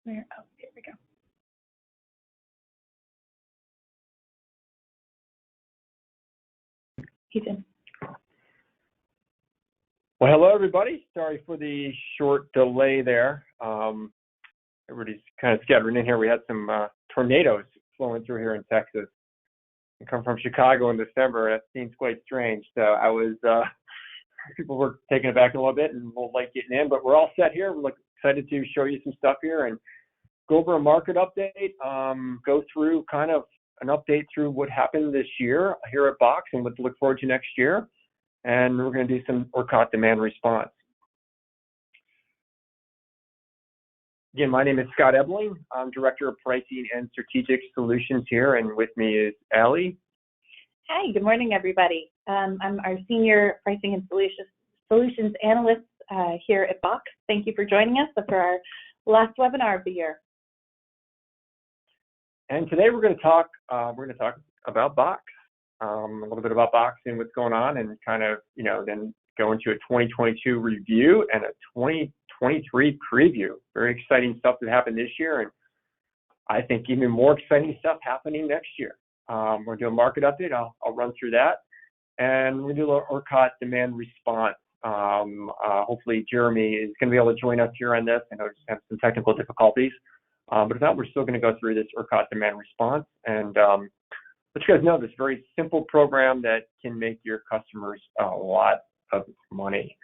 Where? Oh, here we go. He's in. Well, hello, everybody. Sorry for the short delay there. Everybody's kind of scattering in here. We had some tornadoes flowing through here in Texas. I come from Chicago in December. That seems quite strange. So I was, people were taking it back a little bit and we'll like getting in, but we're all set here. We're excited to show you some stuff here and go over a market update, go through kind of an update through what happened this year here at Box and what to look forward to next year. And we're going to do some ERCOT Demand Response. Again, my name is Scott Ebeling. I'm Director of Pricing and Strategic Solutions here, and with me is Allie. Hi, good morning, everybody. I'm our Senior Pricing and Solutions Analyst here at Box. Thank you for joining us for our last webinar of the year. And today we're going to talk about Box, a little bit about Box and what's going on, and kind of then go into a 2022 review and a 2023 preview. Very exciting stuff that happened this year, and I think even more exciting stuff happening next year. We're going to do a market update. I'll run through that, and we'll do an ERCOT Demand Response. Hopefully Jeremy is going to be able to join us here on this. I know we just have some technical difficulties, but if not, we're still going to go through this ERCOT Demand Response and let you guys know this very simple program that can make your customers a lot of money.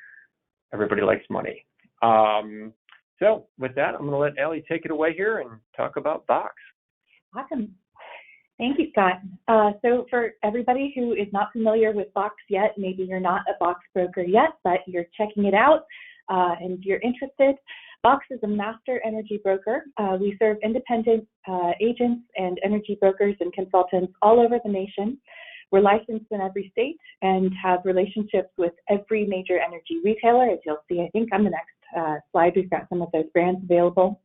Everybody likes money. So with that, I'm going to let Allie take it away here and talk about Box. Awesome. Thank you, Scott. So for everybody who is not familiar with Box yet, maybe you're not a Box broker yet, but you're checking it out and you're interested, Box is a master energy broker. We serve independent agents and energy brokers and consultants all over the nation. We're licensed in every state and have relationships with every major energy retailer. As you'll see, I think on the next slide, we've got some of those brands available.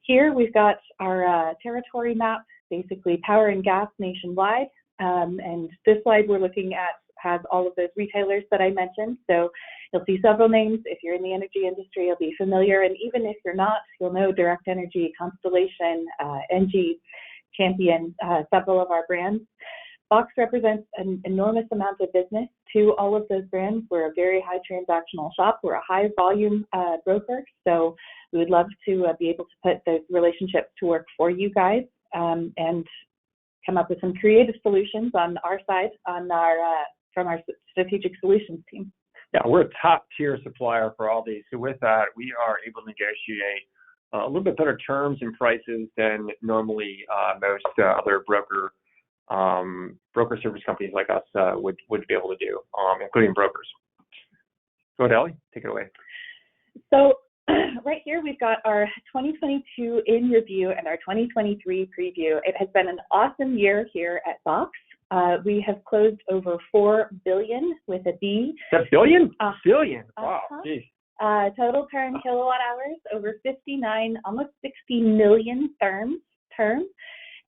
Here we've got our territory map, basically power and gas nationwide. And this slide we're looking at has all of those retailers that I mentioned. So you'll see several names. If you're in the energy industry, you'll be familiar. And even if you're not, you'll know Direct Energy, Constellation, NG, Champion, several of our brands. Box represents an enormous amount of business to all of those brands. We're a very high transactional shop. We're a high volume broker. So we would love to be able to put those relationships to work for you guys and come up with some creative solutions on our side, from our strategic solutions team. Yeah, we're a top tier supplier for all these. So with that, we are able to negotiate a little bit better terms and prices than normally most other broker service companies like us would be able to do, including brokers. Go ahead, Allie, take it away. So right here, we've got our 2022 in review and our 2023 preview. It has been an awesome year here at Box. We have closed over $4 billion with a B. That's billion? Billion. Wow. Geez. Total term kilowatt hours, over 59, almost 60 million terms.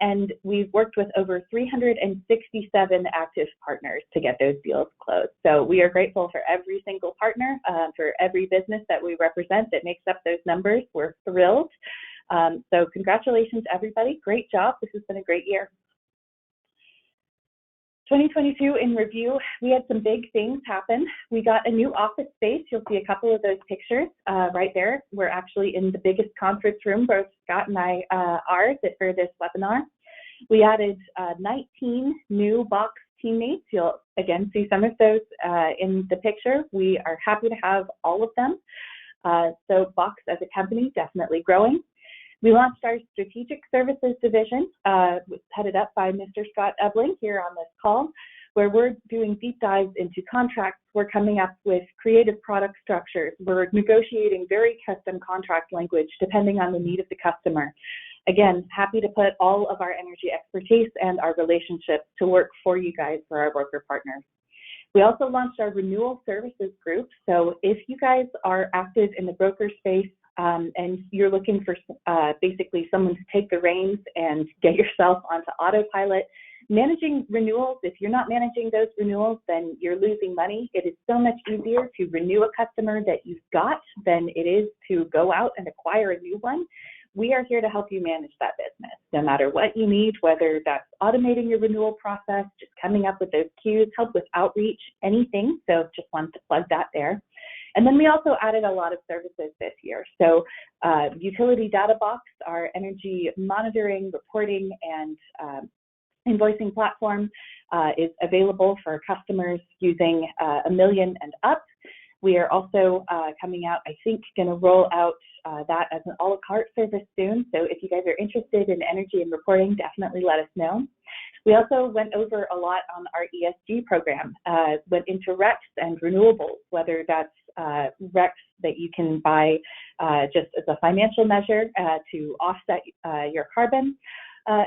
And we've worked with over 367 active partners to get those deals closed. So we are grateful for every single partner, for every business that we represent that makes up those numbers. We're thrilled. So congratulations, everybody. Great job. This has been a great year. 2022 in review, we had some big things happen. We got a new office space. You'll see a couple of those pictures right there. We're actually in the biggest conference room, both Scott and I are for this webinar. We added 19 new Box teammates. You'll again see some of those in the picture. We are happy to have all of them. So Box as a company, definitely growing. We launched our Strategic Services Division, headed up by Mr. Scott Ebeling here on this call, where we're doing deep dives into contracts. We're coming up with creative product structures. We're negotiating very custom contract language depending on the need of the customer. Again, happy to put all of our energy expertise and our relationships to work for you guys, for our broker partners. We also launched our Renewal Services Group. So if you guys are active in the broker space, and you're looking for basically someone to take the reins and get yourself onto autopilot, managing renewals, if you're not managing those renewals, then you're losing money. It is so much easier to renew a customer that you've got than it is to go out and acquire a new one. we are here to help you manage that business, no matter what you need, whether that's automating your renewal process, just coming up with those queues, help with outreach, anything. So just wanted to plug that there. And then we also added a lot of services this year. So Utility Data Box, our energy monitoring, reporting, and invoicing platform is available for customers using $1 million and up. We are also coming out, I think, going to roll out that as an a la carte service soon. So if you guys are interested in energy and reporting, definitely let us know. We also went over a lot on our ESG program, went into RECs and renewables, whether that's RECs that you can buy just as a financial measure to offset your carbon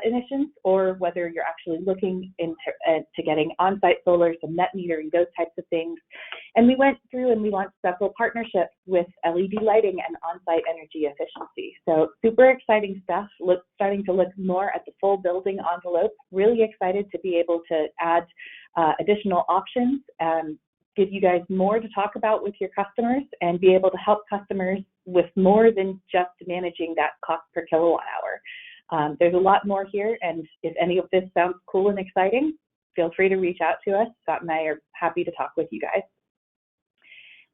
emissions, or whether you're actually looking into getting on-site solar, some net metering, those types of things. And we went through and we launched several partnerships with LED lighting and on-site energy efficiency. So super exciting stuff. Starting to look more at the full building envelope. Really excited to be able to add additional options and give you guys more to talk about with your customers and be able to help customers with more than just managing that cost per kilowatt hour. There's a lot more here, and if any of this sounds cool and exciting, feel free to reach out to us. Scott and I are happy to talk with you guys.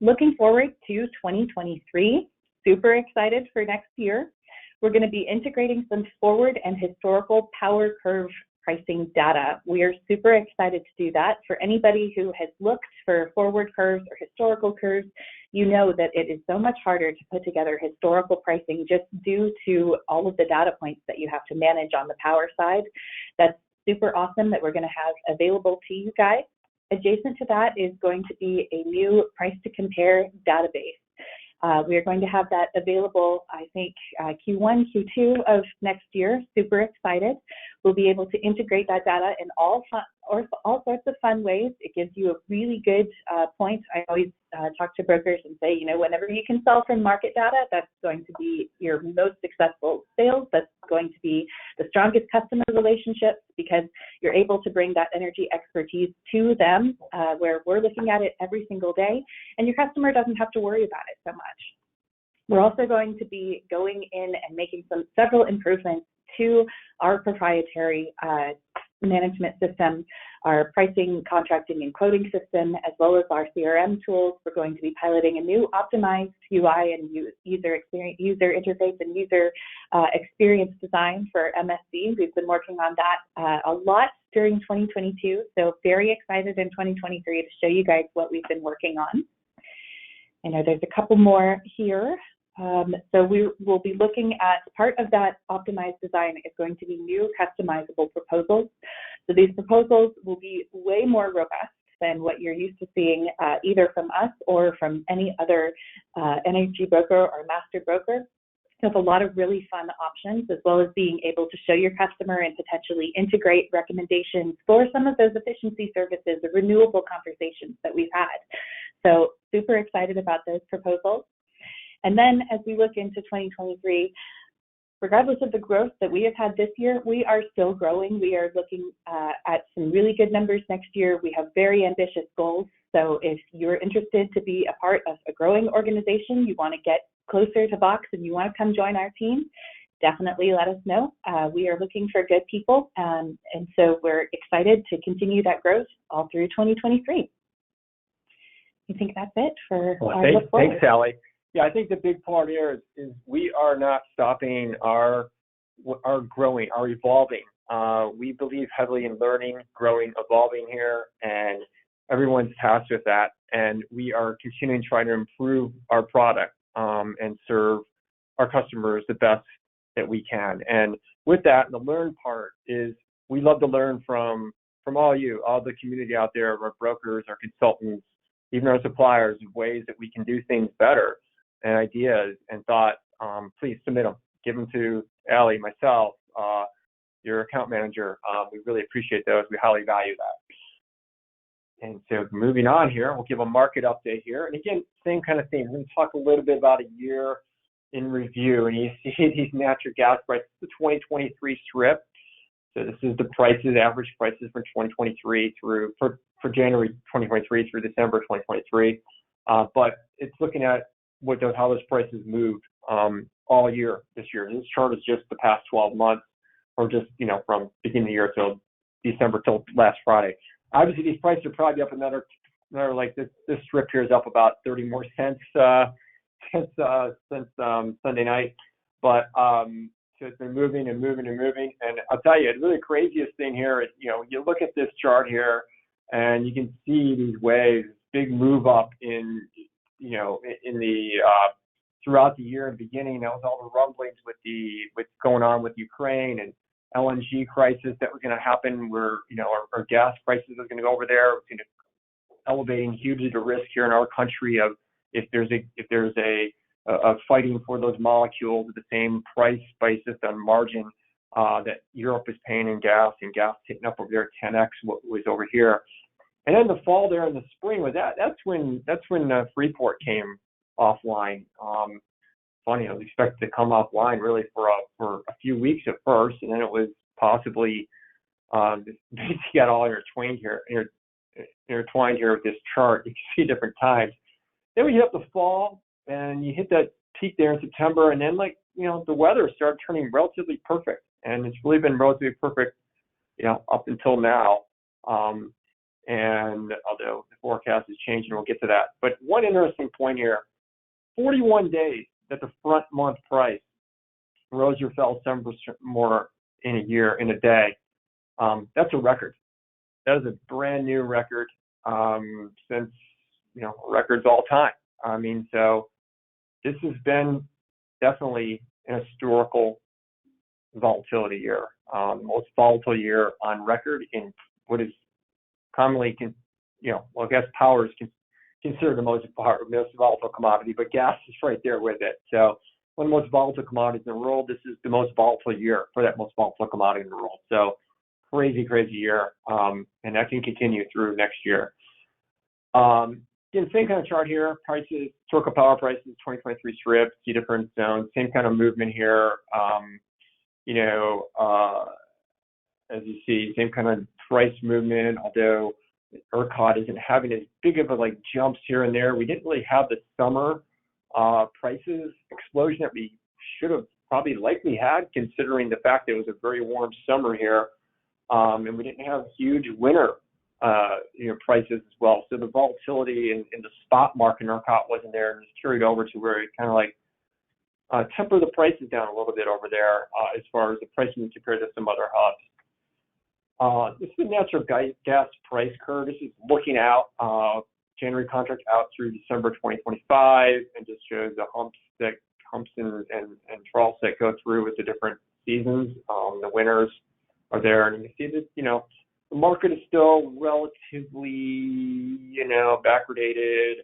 Looking forward to 2023, super excited for next year. We're going to be integrating some forward and historical power curve pricing data. We are super excited to do that. For anybody who has looked for forward curves or historical curves, you know that it is so much harder to put together historical pricing just due to all of the data points that you have to manage on the power side. That's super awesome that we're going to have available to you guys. Adjacent to that is going to be a new price to compare database. We are going to have that available, I think, Q1, Q2 of next year. Super excited. We'll be able to integrate that data in all sorts of fun ways. It gives you a really good point. I always talk to brokers and say, you know, whenever you can sell from market data, that's going to be your most successful sales. That's going to be the strongest customer relationships because you're able to bring that energy expertise to them where we're looking at it every single day, and your customer doesn't have to worry about it so much. We're also going to be going in and making several improvements to our proprietary management system, our pricing, contracting, and quoting system, as well as our CRM tools. We're going to be piloting a new optimized UI and user interface and user experience design for MSC. We've been working on that a lot during 2022, so very excited in 2023 to show you guys what we've been working on. I know there's a couple more here. So we will be looking at part of that optimized design is going to be new customizable proposals. So these proposals will be way more robust than what you're used to seeing either from us or from any other energy broker or master broker. There's a lot of really fun options, as well as being able to show your customer and potentially integrate recommendations for some of those efficiency services, the renewable conversations that we've had. So super excited about those proposals. And then as we look into 2023, regardless of the growth that we have had this year, we are still growing. We are looking at some really good numbers next year. We have very ambitious goals. So if you're interested to be a part of a growing organization, you want to get closer to Box and you want to come join our team, definitely let us know. We are looking for good people. And so we're excited to continue that growth all through 2023. I think that's it for our look forward. Thanks, Sally. Yeah, I think the big part here is we are not stopping our growing, our evolving. We believe heavily in learning, growing, evolving here, and everyone's tasked with that. And we are continuing to try to improve our product and serve our customers the best that we can. And with that, the learn part is we love to learn from all you, all the community out there, our brokers, our consultants, even our suppliers, of ways that we can do things better. And ideas and thoughts, please submit them. Give them to Allie, myself, your account manager. We really appreciate those. We highly value that. And so moving on here, we'll give a market update here. And again, same kind of thing. We're going to talk a little bit about a year in review. And you see these natural gas prices, the 2023 strip. So this is the prices, average prices for 2023 for January 2023 through December 2023. But it's looking at how those prices moved all year this year. This chart is just the past 12 months, or just, from beginning of the year till December till last Friday. Obviously, these prices are probably up another like this strip here is up about 30 more cents since Sunday night. But so it's been moving and moving and moving. And I'll tell you, the really craziest thing here is, you look at this chart here and you can see these waves, big move up in the throughout the year and beginning. That was all the rumblings with what's going on with Ukraine and LNG crisis that was going to happen, where our gas prices are going to go over there. It's going to elevating hugely the risk here in our country of if there's a fighting for those molecules at the same price basis on margin that Europe is paying in gas, and gas taking up over there 10x what was over here. And then the fall there in the spring was that's when Freeport came offline. Funny, I was expected to come offline really for a few weeks at first, and then it was possibly basically got all intertwined here with this chart. You can see different times. Then we hit up the fall, and you hit that peak there in September, and then the weather started turning relatively perfect, and it's really been relatively perfect, up until now. And although the forecast is changing, we'll get to that. But one interesting point here: 41 days that the front month price rose or fell 7% more in a day. That's a record. That is a brand new record since records all time. I mean, so this has been definitely an historical volatility year, the most volatile year on record in what is commonly, I guess power is considered the most volatile commodity, but gas is right there with it. So one of the most volatile commodities in the world. This is the most volatile year for that most volatile commodity in the world. So crazy year, and that can continue through next year. Again, same kind of chart here. Prices, historical power prices, 2023 strip, see different zones. Same kind of movement here. As you see, same kind of price movement, although ERCOT isn't having as big of a jumps here and there. We didn't really have the summer prices explosion that we should have probably likely had, considering the fact that it was a very warm summer here, and we didn't have huge winter prices as well. So the volatility in the spot market in ERCOT wasn't there, and it's carried over to where it kind of temper the prices down a little bit over there as far as the pricing compared to some other hubs. This is the natural gas price curve. This is looking out, January contract out through December 2025, and just shows the humps and troughs that go through with the different seasons. The winters are there, and you can see that the market is still relatively backwardated,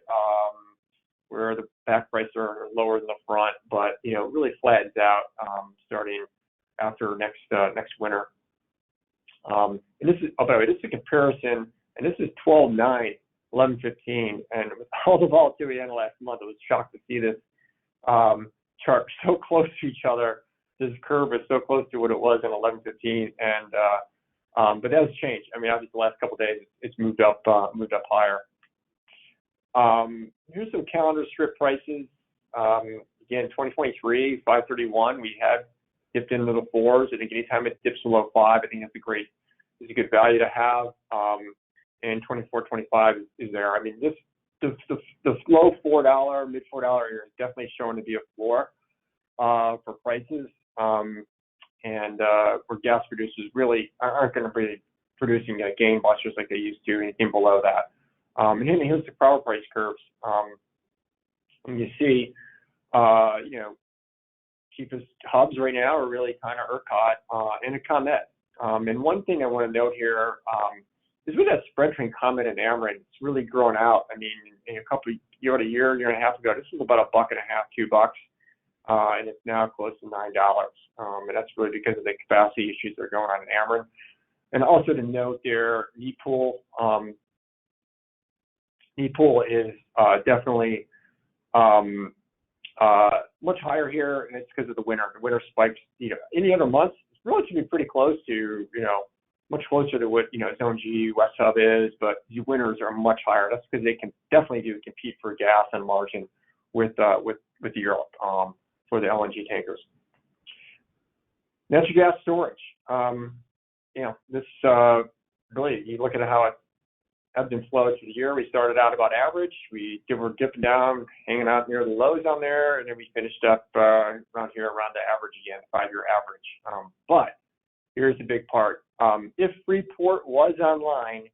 where the back prices are lower than the front, but really flattens out starting after next winter. And this is, by the way, this is a comparison, and this is 12/9, 11/15, and with all the volatility in the last month, I was shocked to see this chart so close to each other. This curve is so close to what it was in 11/15, and but that has changed. I mean, obviously, the last couple of days, it's moved up higher. Here's some calendar strip prices. Again, 2023, 531, we had dipped into the fours. I think anytime it dips below 5, I think it's a good value to have. And 24, 25 is there. I mean, the low $4, mid $4 area is definitely showing to be a floor for prices. And where gas producers really aren't going to be producing gain busters like they used to, anything below that. And here's the power price curves. And you see, cheapest hubs right now are really kind of ERCOT and a ComEd. And one thing I want to note here is with that spread between ComEd and Ameren, it's really grown out. I mean, in a year and a half ago, this was about $1.50, $2, and it's now close to $9. And that's really because of the capacity issues that are going on in Ameren. And also to note there, NEPOOL is definitely much higher here, and it's because of the winter. The winter spikes, any other months, it's relatively pretty close to, much closer to what, Zone G, West Hub is, but the winters are much higher. That's because they can definitely compete for gas and margin with Europe. the LNG tankers. Natural gas storage. This really, you look at how it ebbed and flowed through the year. We started out about average. We were dipping down, hanging out near the lows on there, and then we finished up around here, around the average again, 5-year average. But here's the big part. If Freeport was online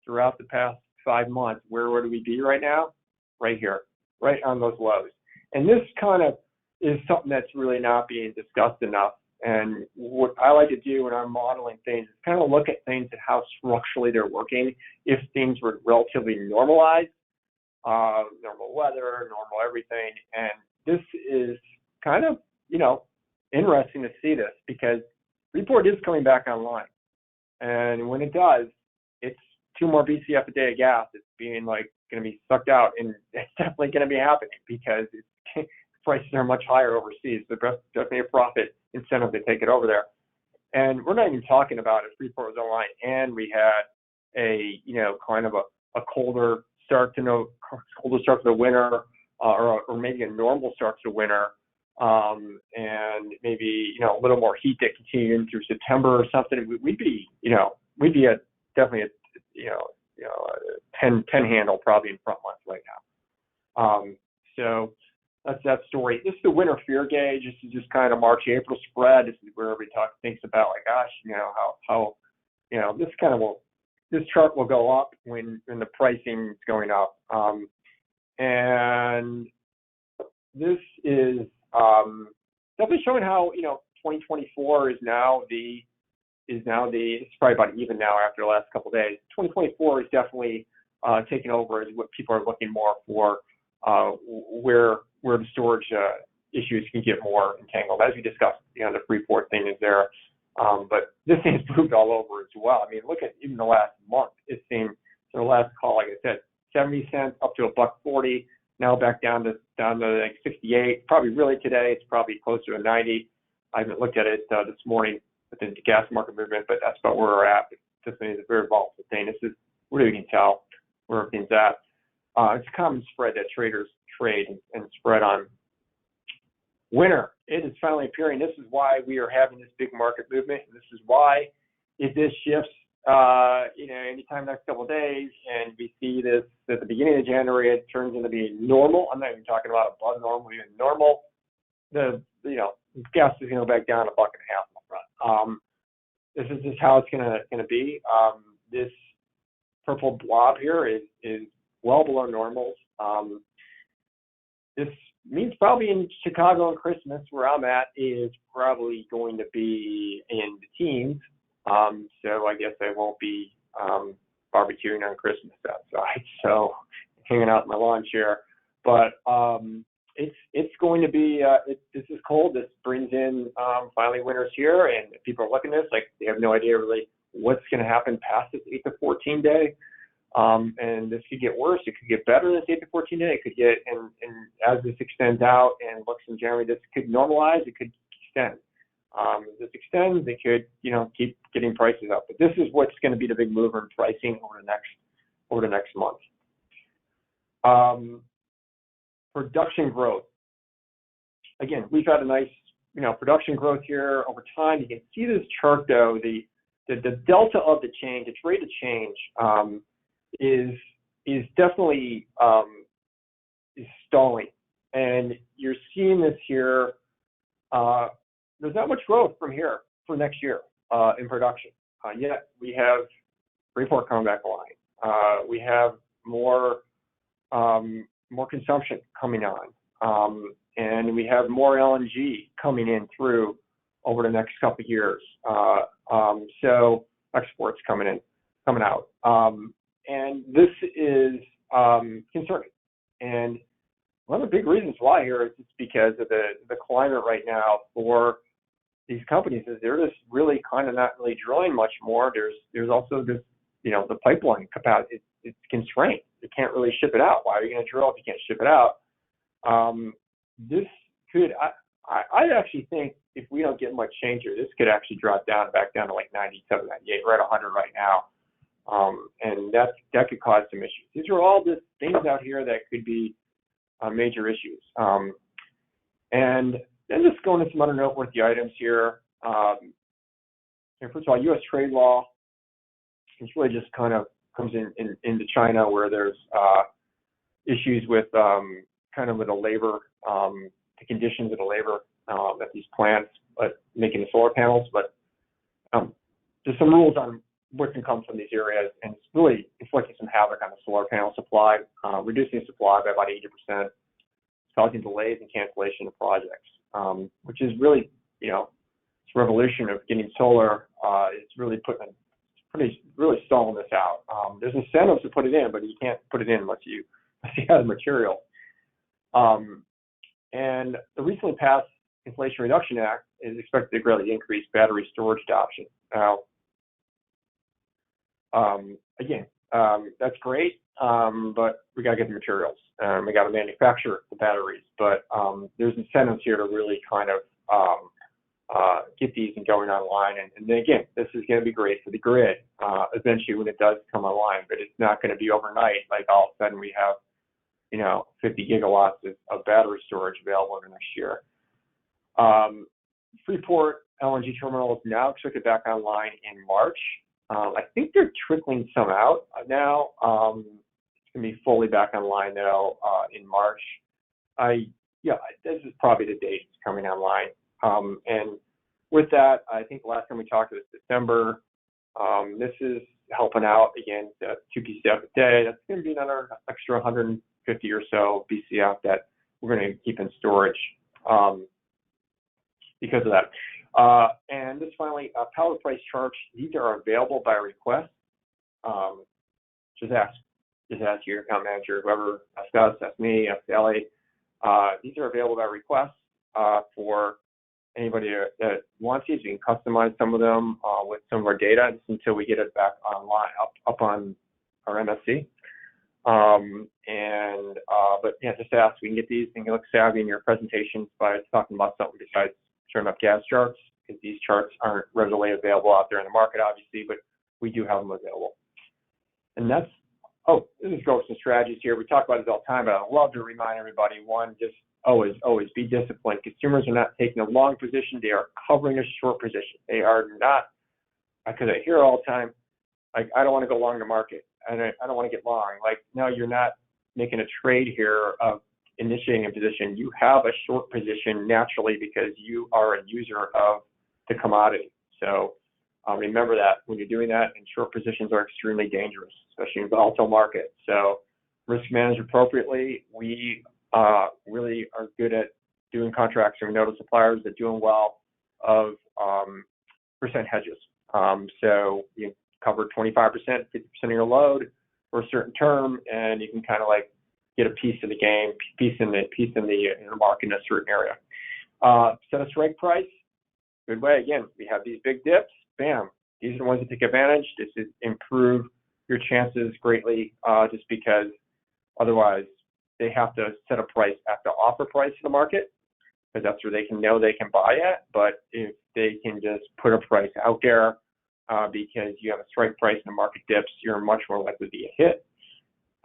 throughout the past 5 months, where would we be right now? Right here, right on those lows. And this kind of is something that's really not being discussed enough. And what I like to do when I'm modeling things is kind of look at things and how structurally they're working. If things were relatively normalized, normal weather, normal everything. And this is kind of, interesting to see this because Freeport is coming back online. And when it does, it's 2 more BCF a day of gas. It's being going to be sucked out, and it's definitely going to be happening because prices are much higher overseas. So there's definitely a profit incentive to take it over there. And we're not even talking about if Freeport was online and we had a, kind of a colder start to the winter, or maybe a normal start to the winter, and maybe, a little more heat that continued through September or something. We'd be definitely a 10 handle probably in front months right now. So that's that story. This is the winter fear gauge. This is just kind of March-April spread. This is where everybody thinks about how this chart will go up when the pricing is going up. And this is definitely showing how 2024 is probably about even now after the last couple of days. 2024 is definitely taking over as what people are looking more for, where the storage issues can get more entangled. As we discussed, the Freeport thing is there, but this thing's moved all over as well. I mean, look at even the last month. It's seen, so the last call, like I said, 70 cents up to $1.40. Now back down to like 68. Probably really today, it's probably closer to 90. I haven't looked at it this morning within the gas market movement, but that's about where we're at. This thing is a very volatile thing. This is where you can tell where everything's at. It's a common spread that traders trade and spread on. Winter, it is finally appearing. This is why we are having this big market movement. And this is why if this shifts, anytime next couple of days, and we see this at the beginning of January, it turns into being normal. I'm not even talking about above normal, even normal. Gas is going to go back down $1.50 in the front. This is just how it's going to be. This purple blob here is well below normals. This means probably in Chicago on Christmas, where I'm at, is probably going to be in the teens. So I guess I won't be barbecuing on Christmas outside. So hanging out in my lawn chair. But it's going to be, this is cold. This brings in finally winter's here, and people are looking at this like they have no idea really what's going to happen past this 8 to 14 day. And this could get worse. It could get better than this 8 to 14 day. It could get, and as this extends out and looks in January, this could normalize. It could extend. As this extends, it could, keep getting prices up. But this is what's going to be the big mover in pricing over the next month. Production growth. Again, we've had a nice, production growth here over time. You can see this chart though, the delta of the change, its rate of change, is definitely is stalling, and you're seeing this here. There's not much growth from here for next year in production. Yet we have Freeport coming back online. We have more consumption coming on, and we have more LNG coming in through over the next couple of years. So exports coming out. And this is concerning. And one of the big reasons why here is just because of the climate right now for these companies is they're just really kind of not really drilling much more. There's also this, the pipeline capacity, it's constrained. You can't really ship it out. Why are you going to drill if you can't ship it out? This could, I actually think if we don't get much change here, this could actually drop back down to like 97, 98. We're at 100 right now. And that could cause some issues. These are all just things out here that could be major issues. And then just going into some other noteworthy items here. First of all, U.S. trade law, it's really just kind of comes into China, where there's issues with kind of with the labor, the conditions of the labor at these plants, but making the solar panels. But there's some rules on what can come from these areas, and it's really inflicting some havoc on the solar panel supply, reducing supply by about 80%, causing delays and cancellation of projects, which is really, this revolution of getting solar is really really stalling this out. There's incentives to put it in, but you can't put it in unless you have the material. And the recently passed Inflation Reduction Act is expected to greatly increase battery storage adoption. Now, again, that's great, but we got to get the materials. We got to manufacture the batteries, but there's incentives here to really kind of get these and going online. And then again, this is going to be great for the grid eventually when it does come online, but it's not going to be overnight. Like all of a sudden we have, 50 gigawatts of battery storage available in the next year. Freeport LNG terminal is now expected back online in March. I think they're trickling some out now. It's going to be fully back online though in March. This is probably the date it's coming online. And with that, I think the last time we talked was December. This is helping out again, 2 BCF a day. That's going to be another extra 150 or so BCF that we're going to keep in storage because of that. And this finally, power price charge. These are available by request. Just ask your account manager, whoever, ask us, ask me, ask Ellie. These are available by request for anybody that wants these. We can customize some of them with some of our data until we get it back online, up on our MSC. But yeah, just ask. We can get these and you look savvy in your presentations by talking about something besides showing up gas charts, because these charts aren't readily available out there in the market, obviously, but we do have them available. And that's, this is growth and strategies here. We talk about it all the time, but I love to remind everybody, one, just always be disciplined. Consumers are not taking a long position. They are covering a short position. They are not, because I hear all the time, like, I don't want to go long to market. I don't want to get long. Like, no, you're not making a trade here of initiating a position. You have a short position naturally because you are a user of the commodity. So remember that when you're doing that, and short positions are extremely dangerous, especially in volatile markets. So risk manage appropriately. We really are good at doing contracts, and we know the suppliers that are doing well of percent hedges. So you cover 25%, 50% of your load for a certain term, and you can kind of like get a piece of the game, piece in the market in a certain area. Set a strike price. Good way. Again, we have these big dips. Bam. These are the ones that take advantage. This is improve your chances greatly, just because otherwise they have to set a price at the offer price of the market, because that's where they can know they can buy at. But if they can just put a price out there because you have a strike price and the market dips, you're much more likely to be a hit.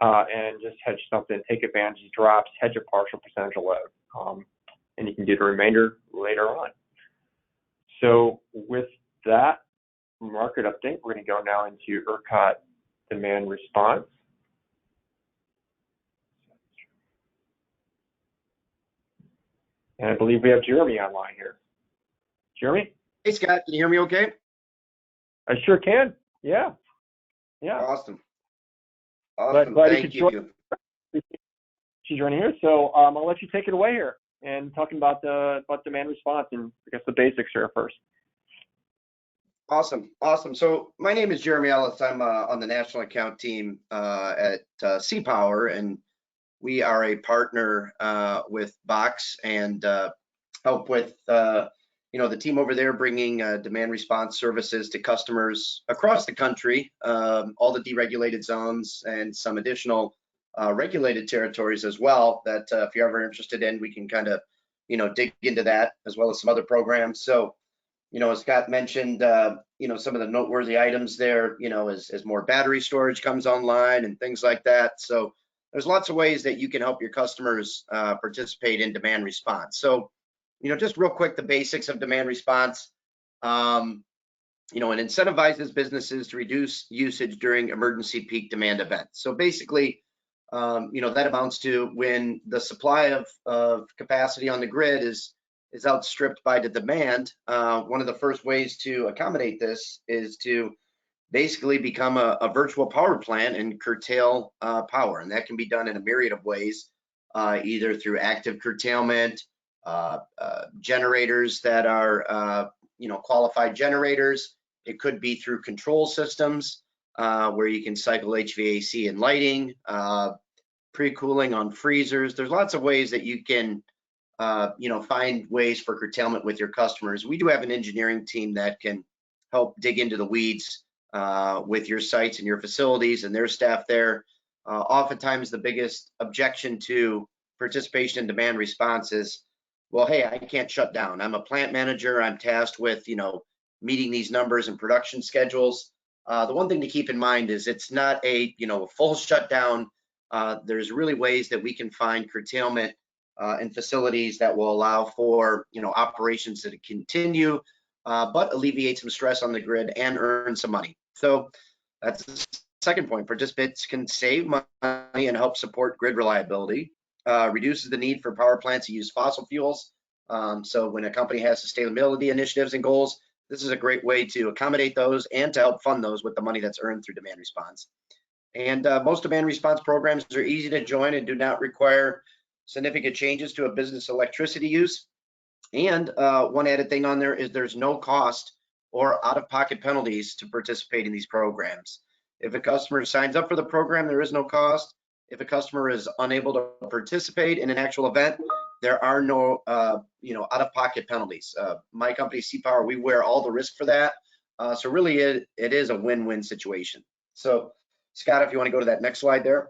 And just hedge something, take advantage of drops, hedge a partial percentage of load, and you can do the remainder later on. So with that market update, we're going to go now into ERCOT Demand Response. And I believe we have Jeremy online here. Jeremy? Hey, Scott, can you hear me okay? I sure can. Yeah. Awesome. Glad Thank you. She's joining here. So I'll let you take it away here and talking about demand response and I guess the basics here first. Awesome. So my name is Jeremy Ellis. I'm on the national account team at C-Power, and we are a partner with Box and help with the team over there bringing demand response services to customers across the country, all the deregulated zones and some additional regulated territories as well that if you're ever interested in, we can kind of, dig into that as well as some other programs. So, as Scott mentioned, some of the noteworthy items there, as more battery storage comes online and things like that. So there's lots of ways that you can help your customers participate in demand response. So just real quick, the basics of demand response. It incentivizes businesses to reduce usage during emergency peak demand events. So basically, that amounts to when the supply of capacity on the grid is outstripped by the demand. One of the first ways to accommodate this is to basically become a virtual power plant and curtail power. And that can be done in a myriad of ways, either through active curtailment, generators that are, qualified generators. It could be through control systems where you can cycle HVAC and lighting, pre-cooling on freezers. There's lots of ways that you can, find ways for curtailment with your customers. We do have an engineering team that can help dig into the weeds with your sites and your facilities and their staff there. Oftentimes the biggest objection to participation in demand response is, well, hey, I can't shut down. I'm a plant manager. I'm tasked with, meeting these numbers and production schedules. The one thing to keep in mind is it's not a, full shutdown. There's really ways that we can find curtailment in facilities that will allow for, operations to continue, but alleviate some stress on the grid and earn some money. So that's the second point. Participants can save money and help support grid reliability, reduces the need for power plants to use fossil fuels. So when a company has sustainability initiatives and goals, this is a great way to accommodate those and to help fund those with the money that's earned through demand response. And most demand response programs are easy to join and do not require significant changes to a business electricity use. And one added thing on there is there's no cost or out-of-pocket penalties to participate in these programs. If a customer signs up for the program, there is no cost. If a customer is unable to participate in an actual event, there are no, out-of-pocket penalties. My company, C-Power, we wear all the risk for that. So really, it is a win-win situation. So, Scott, if you want to go to that next slide there.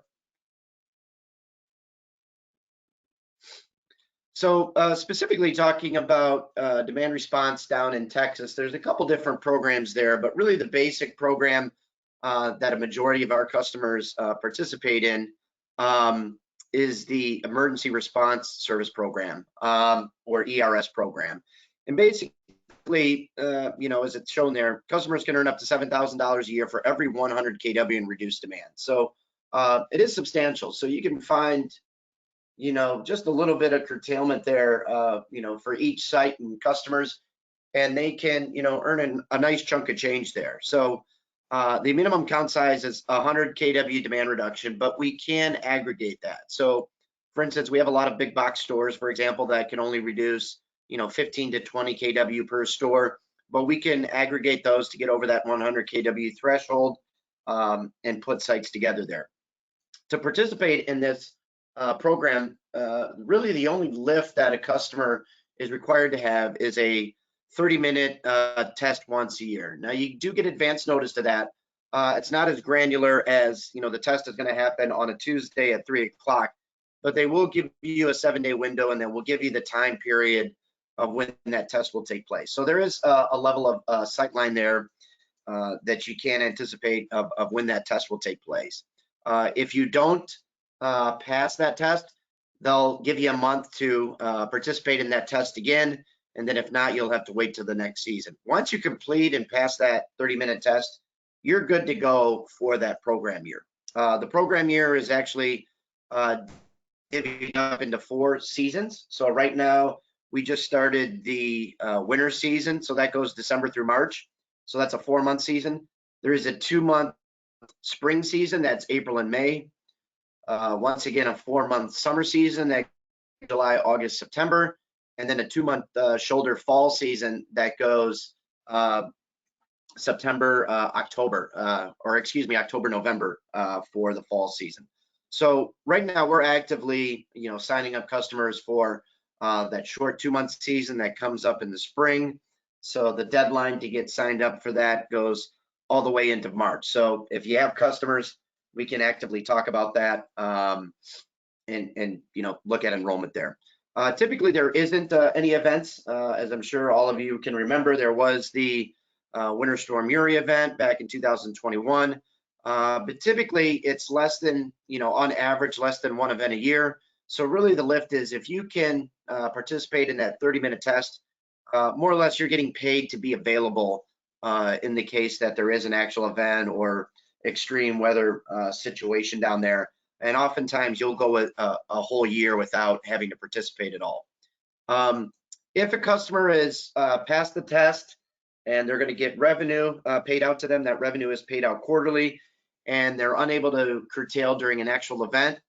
So specifically talking about demand response down in Texas, there's a couple different programs there, but really the basic program that a majority of our customers participate in is the Emergency Response Service Program, or ERS program. And basically, as it's shown there, customers can earn up to $7,000 a year for every 100 kW in reduced demand. So it is substantial. So you can find, just a little bit of curtailment there, for each site and customers, and they can, earn a nice chunk of change there. So the minimum count size is 100 kW demand reduction, but we can aggregate that. So for instance, we have a lot of big box stores, for example, that can only reduce, 15 to 20 kW per store, but we can aggregate those to get over that 100 kW threshold and put sites together there. To participate in this program, really the only lift that a customer is required to have is a 30-minute test once a year. Now you do get advance notice to that. It's not as granular as, the test is going to happen on a Tuesday at 3 o'clock, but they will give you a 7-day window, and then we'll give you the time period of when that test will take place. So there is a level of sight line there that you can anticipate of when that test will take place. If you don't pass that test, they'll give you a month to participate in that test again. And then if not, you'll have to wait till the next season. Once you complete and pass that 30-minute test, you're good to go for that program year. The program year is actually divided up into 4 seasons. So right now, we just started the winter season. So that goes December through March. So that's a 4-month season. There is a 2-month spring season. That's April and May. Once again, a 4-month summer season, that July, August, September. And then a 2-month shoulder fall season that goes September, October, October, November for the fall season. So right now we're actively, signing up customers for that short 2-month season that comes up in the spring. So the deadline to get signed up for that goes all the way into March. So if you have customers, we can actively talk about that and look at enrollment there. Typically, there isn't any events. As I'm sure all of you can remember, there was the Winter Storm Uri event back in 2021. But typically, it's less than, on average, less than 1 event a year. So really, the lift is if you can participate in that 30-minute test, more or less you're getting paid to be available in the case that there is an actual event or extreme weather situation down there. And oftentimes you'll go a whole year without having to participate at all. If a customer is passed the test and they're going to get revenue paid out to them, that revenue is paid out quarterly, and they're unable to curtail during an actual event,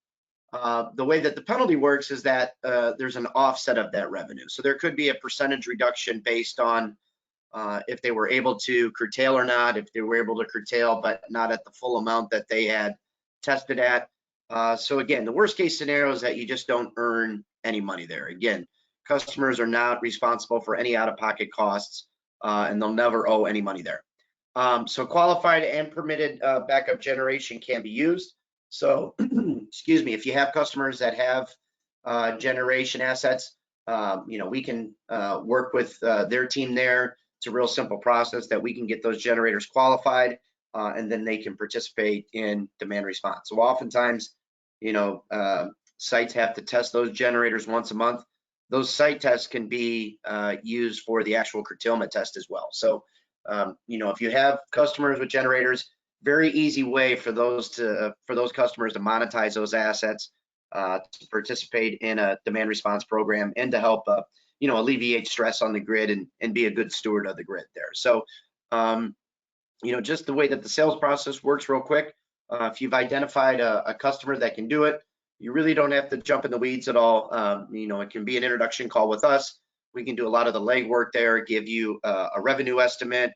the way that the penalty works is that there's an offset of that revenue. So there could be a percentage reduction based on if they were able to curtail or not, if they were able to curtail but not at the full amount that they had tested at. So again, the worst case scenario is that you just don't earn any money there. Again, customers are not responsible for any out-of-pocket costs, and they'll never owe any money there. So qualified and permitted backup generation can be used. So, excuse me, if you have customers that have generation assets, we can work with their team there. It's a real simple process that we can get those generators qualified, and then they can participate in demand response. So oftentimes, sites have to test those generators once a month. Those site tests can be used for the actual curtailment test as well. So, if you have customers with generators, very easy way for those customers to monetize those assets, to participate in a demand response program, and to help alleviate stress on the grid and be a good steward of the grid there. So, just the way that the sales process works real quick. If you've identified a customer that can do it, you really don't have to jump in the weeds at all. It can be an introduction call with us. We can do a lot of the legwork there, give you a revenue estimate,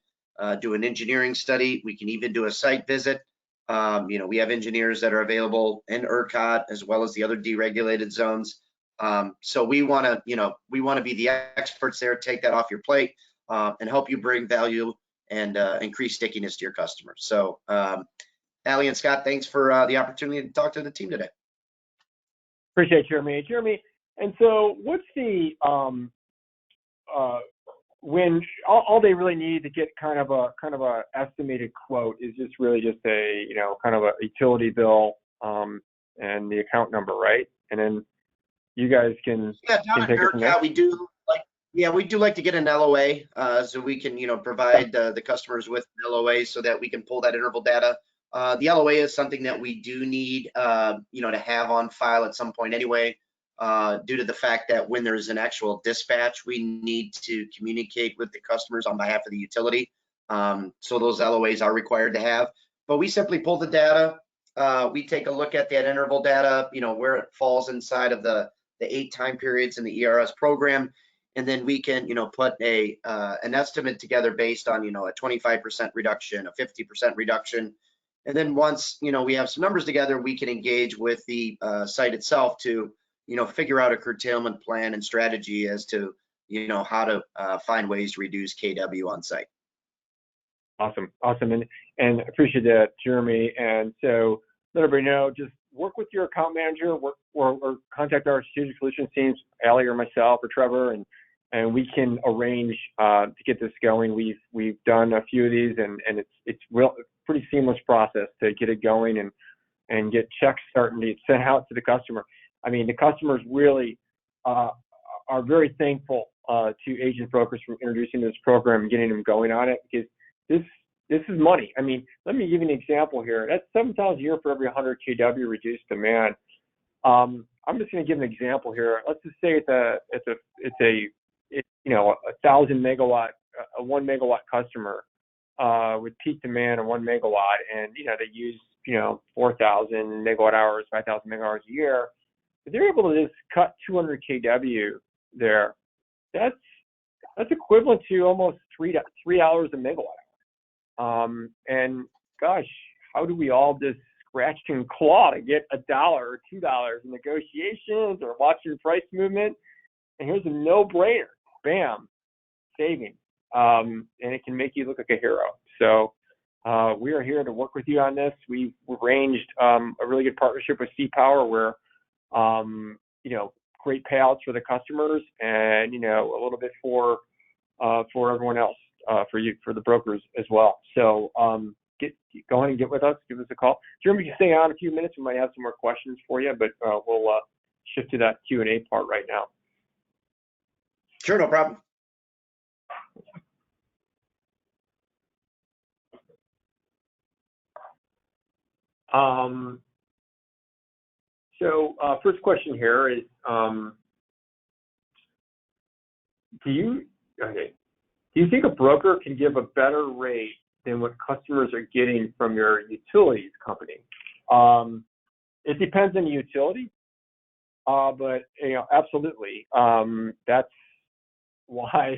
do an engineering study. We can even do a site visit. We have engineers that are available in ERCOT as well as the other deregulated zones. So we want to be the experts there, take that off your plate, and help you bring value and increase stickiness to your customers. So, Allie and Scott, thanks for the opportunity to talk to the team today. Appreciate it, Jeremy. And so what's the when all they really need to get kind of a estimated quote is just really just a kind of a utility bill and the account number, right? And then you guys can down in ERCOT we do like to get an LOA so we can provide the customers with an LOA so that we can pull that interval data. The LOA is something that we do need to have on file at some point anyway, due to the fact that when there's an actual dispatch, we need to communicate with the customers on behalf of the utility. So those LOAs are required to have. But we simply pull the data. We take a look at that interval data, where it falls inside of the 8 time periods in the ERS program. And then we can, put an estimate together based on, a 25% reduction, a 50% reduction. And then once, we have some numbers together, we can engage with the site itself to, figure out a curtailment plan and strategy as to, how to find ways to reduce KW on site. Awesome. And appreciate that, Jeremy. And so let everybody know, just work with your account manager or contact our strategic solutions teams, Allie or myself or Trevor, and we can arrange to get this going. We've done a few of these, and it's pretty seamless process to get it going and get checks starting to get sent out to the customer. I mean, the customers really are very thankful to agent brokers for introducing this program and getting them going on it, because this is money. I mean, let me give you an example here. That's $7,000 a year for every 100 kW reduced demand. I'm just going to give an example here. Let's just say it's a 1,000 megawatt, a 1 megawatt customer with peak demand of 1 megawatt, and they use 4,000 megawatt hours, 5,000 megawatt hours a year. If they're able to just cut 200 kW there, that's equivalent to almost $3 a megawatt. And gosh, how do we all just scratch and claw to get $1 or $2 in negotiations or watching price movement? And here's a no-brainer. Bam, saving. And it can make you look like a hero. So we are here to work with you on this. We've arranged a really good partnership with C-Power where, great payouts for the customers and, a little bit for everyone else, for the brokers as well. So go ahead and get with us. Give us a call. Jeremy, you can stay on a few minutes. We might have some more questions for you, but we'll shift to that Q&A part right now. Sure, no problem. First question here is, do you think a broker can give a better rate than what customers are getting from your utilities company? It depends on the utility, but absolutely. That's why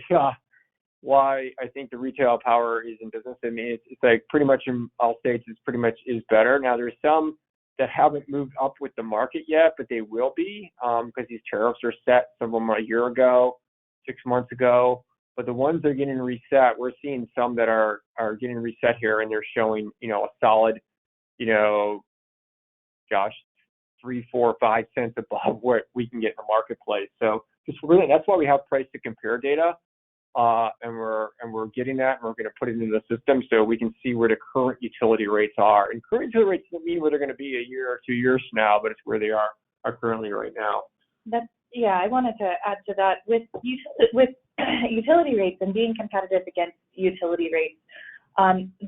I think the retail power is in business. I mean, it's like pretty much in all states, it's pretty much is better. Now there's some that haven't moved up with the market yet, but they will be because these tariffs are set, some of them a year ago, 6 months ago. But the ones that are getting reset, we're seeing some that are getting reset here, and they're showing, a solid, 3, 4, 5 cents above what we can get in the marketplace. So just really, that's why we have price to compare data, and we're getting that, and we're going to put it into the system so we can see where the current utility rates are. And current utility rates don't mean where they're going to be a year or 2 years from now, but it's where they are currently right now. I wanted to add to that with utility rates and being competitive against utility rates.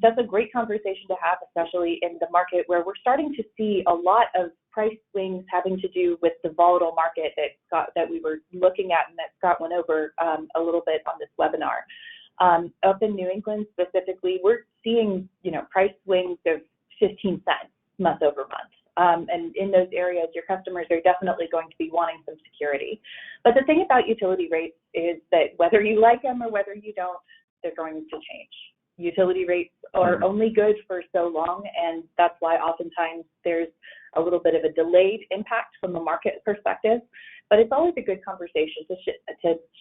That's a great conversation to have, especially in the market where we're starting to see a lot of price swings having to do with the volatile market that we were looking at and that Scott went over a little bit on this webinar. Up in New England specifically, we're seeing price swings of 15 cents month over month. And in those areas, your customers are definitely going to be wanting some security. But the thing about utility rates is that whether you like them or whether you don't, they're going to change. Utility rates are only good for so long, and that's why oftentimes there's a little bit of a delayed impact from a market perspective. But it's always a good conversation to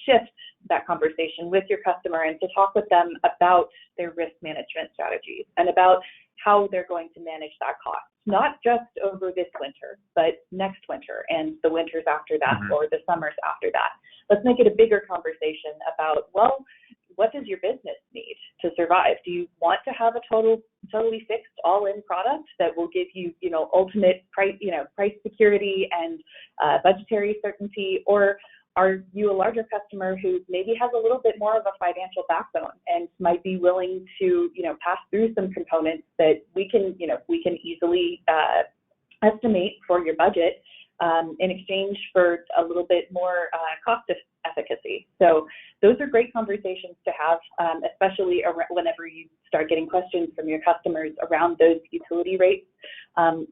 shift that conversation with your customer and to talk with them about their risk management strategies and about how they're going to manage that cost, not just over this winter, but next winter and the winters after that or the summers after that. Let's make it a bigger conversation about, well, what does your business need to survive? Do you want to have a totally fixed all-in product that will give you, ultimate price security and budgetary certainty? Or are you a larger customer who maybe has a little bit more of a financial backbone and might be willing to, pass through some components that we can easily estimate for your budget in exchange for a little bit more cost efficacy? So those are great conversations to have, especially whenever you start getting questions from your customers around those utility rates.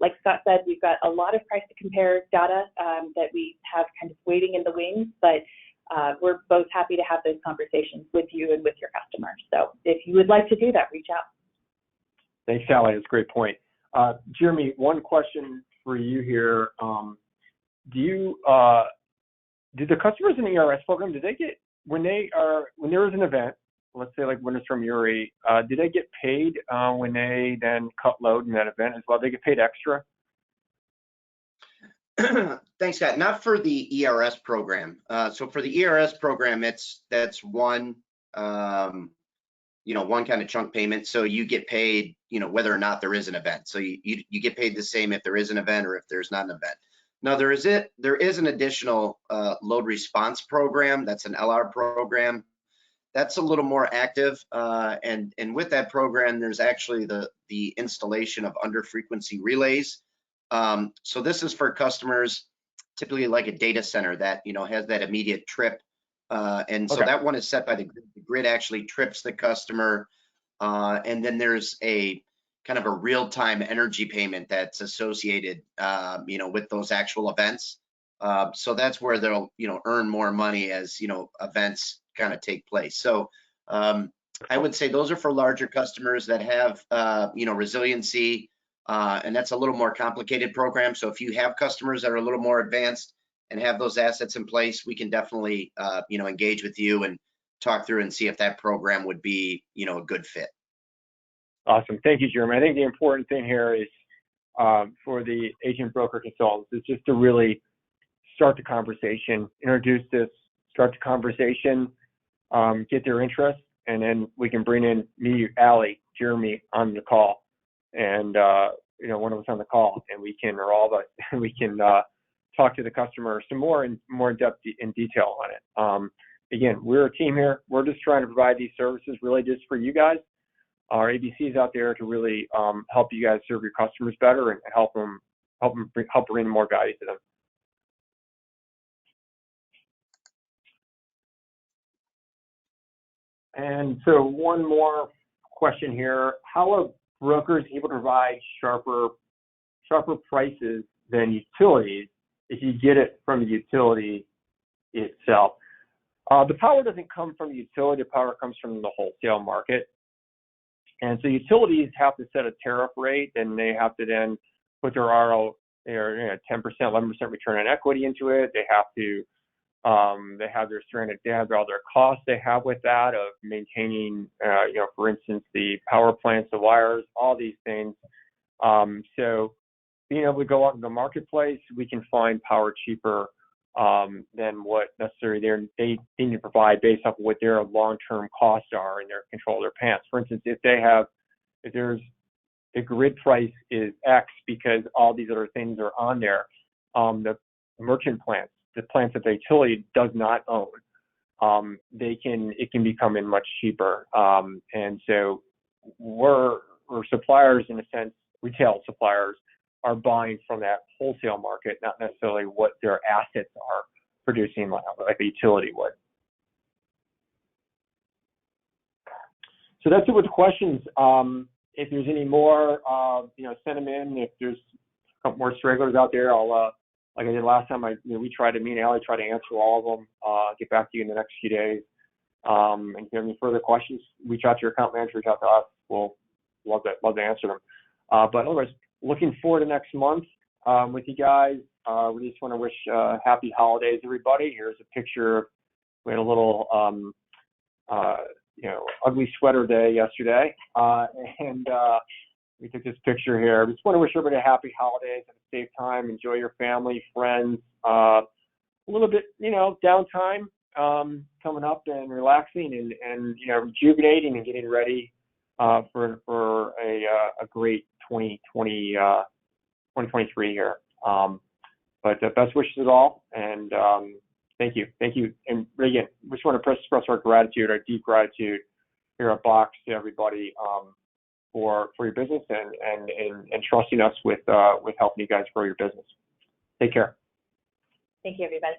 Like Scott said, we've got a lot of price to compare data that we have kind of waiting in the wings, but we're both happy to have those conversations with you and with your customers. So if you would like to do that, reach out. Thanks, Sally. That's a great point. Jeremy, one question for you here. Do the customers in the ERS program, do they get, when there is an event, let's say like Winter Storm Uri, do they get paid when they then cut load in that event as well? They get paid extra? Thanks, Scott. Not for the ERS program. So for the ERS program, that's one, one kind of chunk payment. So you get paid, whether or not there is an event. So you get paid the same if there is an event or if there's not an event. Now there is an additional load response program. That's an LR program. That's a little more active, and with that program, there's actually the installation of under frequency relays. So this is for customers, typically like a data center that has that immediate trip, and so that one is set by the grid. The grid actually trips the customer, and then there's a kind of a real-time energy payment that's associated, with those actual events. So that's where they'll, earn more money as, events kind of take place. So I would say those are for larger customers that have, resiliency, and that's a little more complicated program. So if you have customers that are a little more advanced and have those assets in place, we can definitely, engage with you and talk through and see if that program would be, a good fit. Awesome. Thank you, Jeremy. I think the important thing here is for the agent broker consultants is just to really start the conversation, introduce this, start the conversation, get their interest, and then we can bring in me, Allie, Jeremy on the call, and one of us on the call, and we can, or all of us, we can talk to the customer some more in depth in detail on it. again, we're a team here. We're just trying to provide these services really just for you guys. Our ABCs out there to really help you guys serve your customers better and help bring more value to them. And so one more question here: how are brokers able to provide sharper prices than utilities if you get it from the utility itself? The power doesn't come from the utility. The power comes from the wholesale market. And so utilities have to set a tariff rate, and they have to then put their 10%, 11% return on equity into it. They have to, they have all their costs they have with that of maintaining, for instance, the power plants, the wires, all these things. So being able to go out in the marketplace, we can find power cheaper than what necessarily they need to provide based off of what their long-term costs are and their control of their plants. For instance, if there's the grid price is X because all these other things are on there, the merchant plants, the plants that the utility does not own, it can become in much cheaper. And so we're suppliers in a sense, retail suppliers are buying from that wholesale market, not necessarily what their assets are producing like a utility would. So that's it with the questions. If there's any more, send them in. If there's a couple more stragglers out there, I'll, like I did last time, me and Allie try to answer all of them, get back to you in the next few days. And if you have any further questions, reach out to your account manager, reach out to us. We'll love to answer them. But otherwise, looking forward to next month with you guys. We just want to wish happy holidays, everybody. Here's a picture. We had a little, ugly sweater day yesterday, and we took this picture here. We just want to wish everybody a happy holidays, have a safe time, enjoy your family, friends. A little bit, downtime coming up and relaxing and rejuvenating and getting ready for a great 2023 here. But best wishes at all, and thank you. And again, we just want to express our gratitude, our deep gratitude here at Box to everybody for your business and trusting us with helping you guys grow your business. Take care. Thank you, everybody.